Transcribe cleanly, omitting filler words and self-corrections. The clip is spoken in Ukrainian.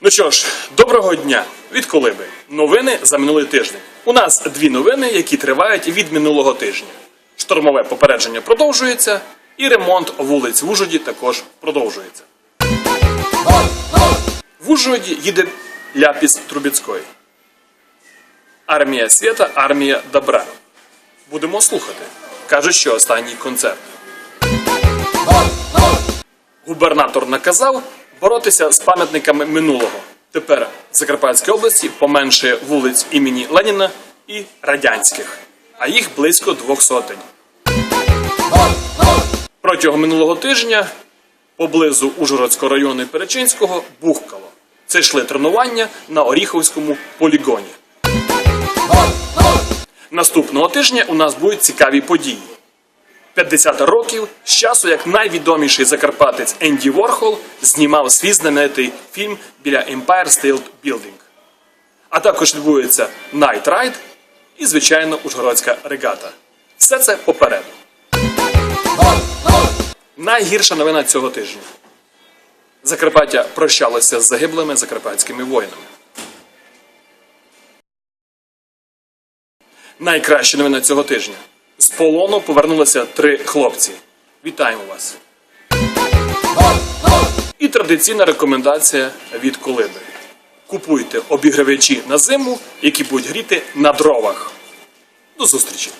Ну що ж, доброго дня від Колиби. Новини за минулий тиждень. У нас дві новини, які тривають від минулого тижня. Штормове попередження продовжується, і ремонт вулиць в Ужгороді також продовжується. В Ужгороді їде Ляпіс Трубецької. Армія світа, армія добра. Будемо слухати. Кажуть, що останній концерт. Губернатор наказав боротися з пам'ятниками минулого. Тепер в Закарпатській області поменшає вулиць імені Леніна і радянських, а їх близько 200. Протягом минулого тижня поблизу Ужгородського району і Перечинського бухкало. Це йшли тренування на Оріховському полігоні. Наступного тижня у нас будуть цікаві події. 50 років з часу, як найвідоміший закарпатець Енді Ворхол знімав свій знаменитий фільм біля Empire State Building. А також відбудеться Night Ride і, звичайно, Ужгородська регата. Все це попереду. Найгірша новина цього тижня. Закарпаття прощалося з загиблими закарпатськими воїнами. Найкраща новина цього тижня. З полону повернулися 3 хлопці. Вітаємо вас! І традиційна рекомендація від Колиби. Купуйте обігрівачі на зиму, які будуть гріти на дровах. До зустрічі!